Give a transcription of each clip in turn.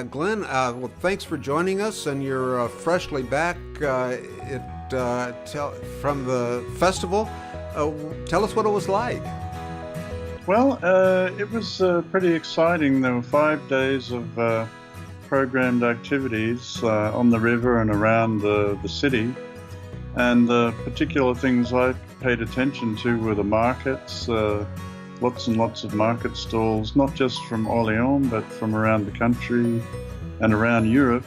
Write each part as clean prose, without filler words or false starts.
Glenn, well, thanks for joining us, and you're freshly back from the festival. Tell us what it was like. Well, it was pretty exciting. There were 5 days of programmed activities on the river and around the city. And the particular things I paid attention to were the markets, lots and lots of market stalls, not just from Orléans, but from around the country and around Europe.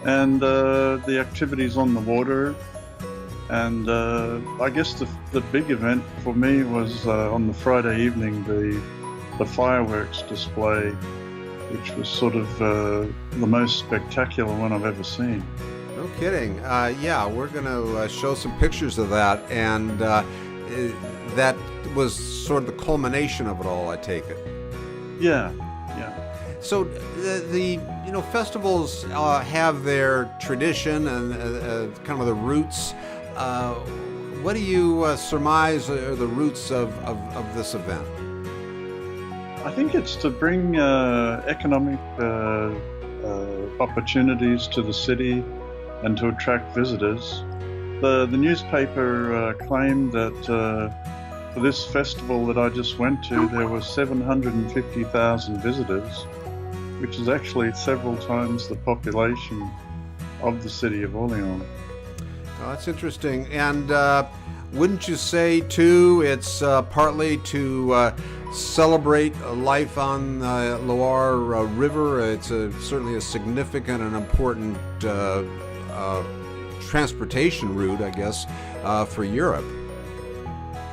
And the activities on the water. And I guess the big event for me was on the Friday evening, the fireworks display, which was sort of the most spectacular one I've ever seen. No kidding. Yeah, we're going to show some pictures of that, and that was sort of the culmination of it all, I take it. Yeah. So the festivals have their tradition and kind of the roots. What do you surmise are the roots of this event? I think it's to bring economic opportunities to the city and to attract visitors. The newspaper claimed that for this festival that I just went to, there were 750,000 visitors, which is actually several times the population of the city of Orléans. Oh, that's interesting. And wouldn't you say, too, it's partly to celebrate life on the Loire River? It's certainly a significant and important transportation route, I guess, for Europe.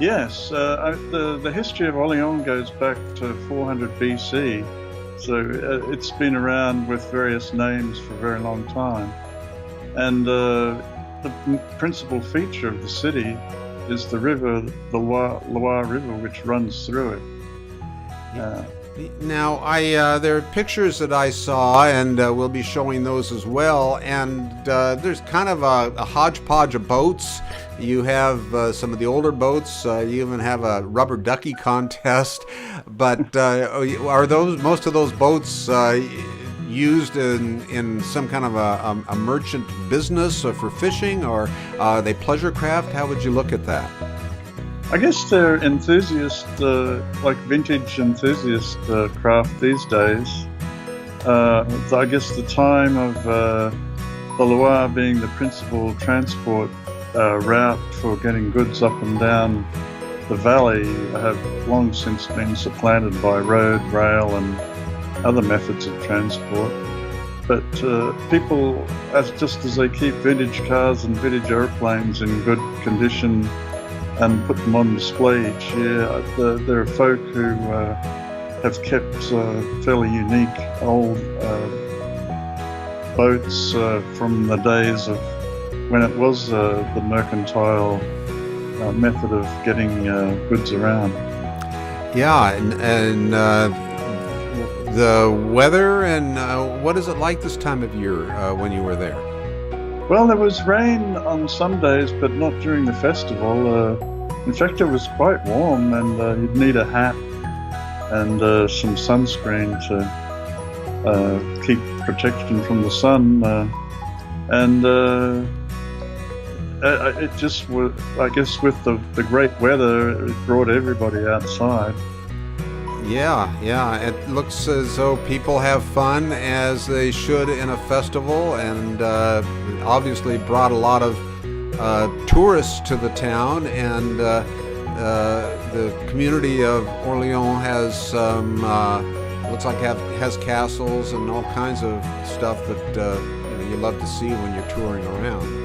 Yes, the history of Orléans goes back to 400 BC, so it's been around with various names for a very long time. And the principal feature of the city is the river, the Loire River, which runs through it. Now, there are pictures that I saw, and we'll be showing those as well. And there's kind of a hodgepodge of boats. You have some of the older boats. You even have a rubber ducky contest. But are most of those boats used in some kind of a merchant business or for fishing, or are they pleasure craft? How would you look at that? I guess they're enthusiast, like vintage enthusiast craft these days. I guess the time of the Loire being the principal transport route for getting goods up and down the valley have long since been supplanted by road, rail and other methods of transport. But people, just as they keep vintage cars and vintage airplanes in good condition and put them on display each year, there are folk who have kept fairly unique old boats from the days of when it was the mercantile method of getting goods around. Yeah, and the weather, and what is it like this time of year when you were there? Well, there was rain on some days, but not during the festival. In fact, it was quite warm, and you'd need a hat and some sunscreen to keep protection from the sun. It just was, I guess, with the great weather, it brought everybody outside. Yeah, it looks as though people have fun as they should in a festival, and obviously brought a lot of tourists to the town, and the community of Orléans has looks like has castles and all kinds of stuff that you love to see when you're touring around.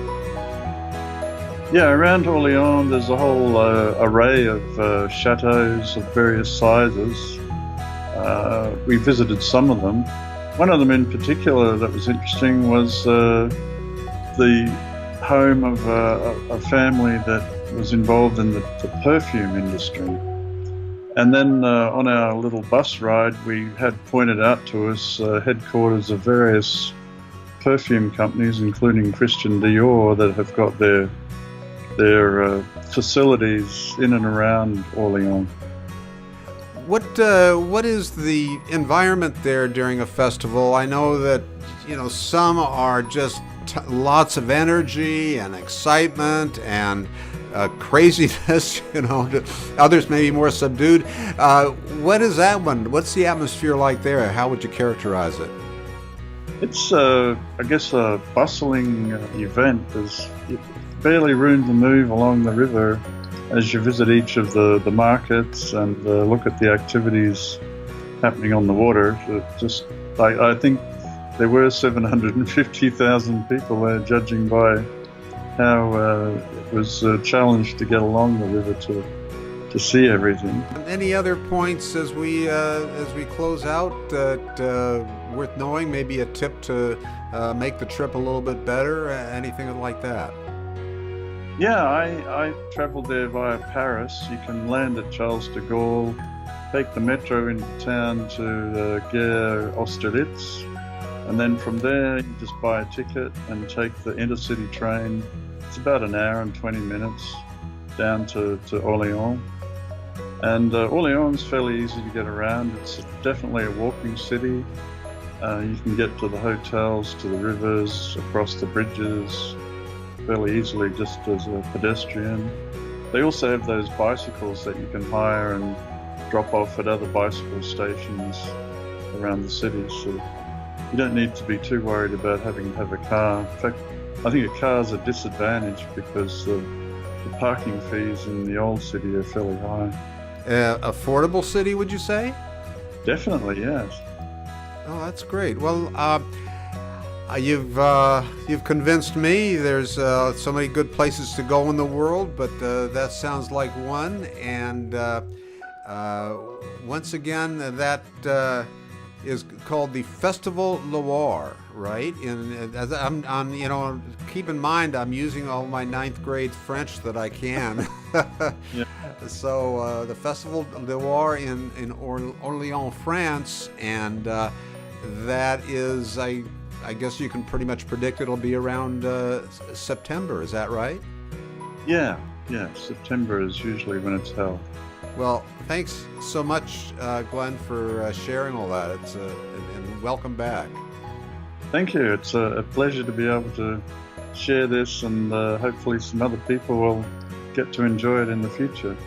Yeah, around Orléans there's a whole array of chateaus of various sizes. We visited some of them. One of them in particular that was interesting was the home of a family that was involved in the perfume industry. And then on our little bus ride, we had pointed out to us headquarters of various perfume companies, including Christian Dior, that have got their facilities in and around Orléans. What is the environment there during a festival? I know that some are just lots of energy and excitement and craziness. Others may be more subdued. What is that one? What's the atmosphere like there? How would you characterize it? It's, I guess, a bustling event. There's barely room to move along the river as you visit each of the markets and look at the activities happening on the water. I think there were 750,000 people there, judging by how it was a challenge to get along the river to see everything. Any other points as we close out that worth knowing? Maybe a tip to make the trip a little bit better? Anything like that? Yeah, I traveled there via Paris. You can land at Charles de Gaulle, take the metro into town to Gare Austerlitz, and then from there you just buy a ticket and take the intercity train. It's about an hour and 20 minutes down to Orléans. And Orléans is fairly easy to get around. It's definitely a walking city. You can get to the hotels, to the rivers, across the bridges fairly easily just as a pedestrian. They also have those bicycles that you can hire and drop off at other bicycle stations around the city. So you don't need to be too worried about having to have a car. In fact, I think a car is a disadvantage because the parking fees in the old city are fairly high. Affordable city, would you say? Definitely, yes. Oh, that's great. Well, you've convinced me. There's so many good places to go in the world, but that sounds like one. And once again, that is called the Festival Loire, right? And I'm keep in mind I'm using all my 9th grade French that I can. Yeah. So the Festival Loire in Orléans, France, and that is I guess you can pretty much predict it'll be around September. Is that right? Yeah. September is usually when it's held. Well, thanks so much, Glenn, for sharing all that. And welcome back. Thank you. It's a pleasure to be able to share this, and hopefully some other people will get to enjoy it in the future.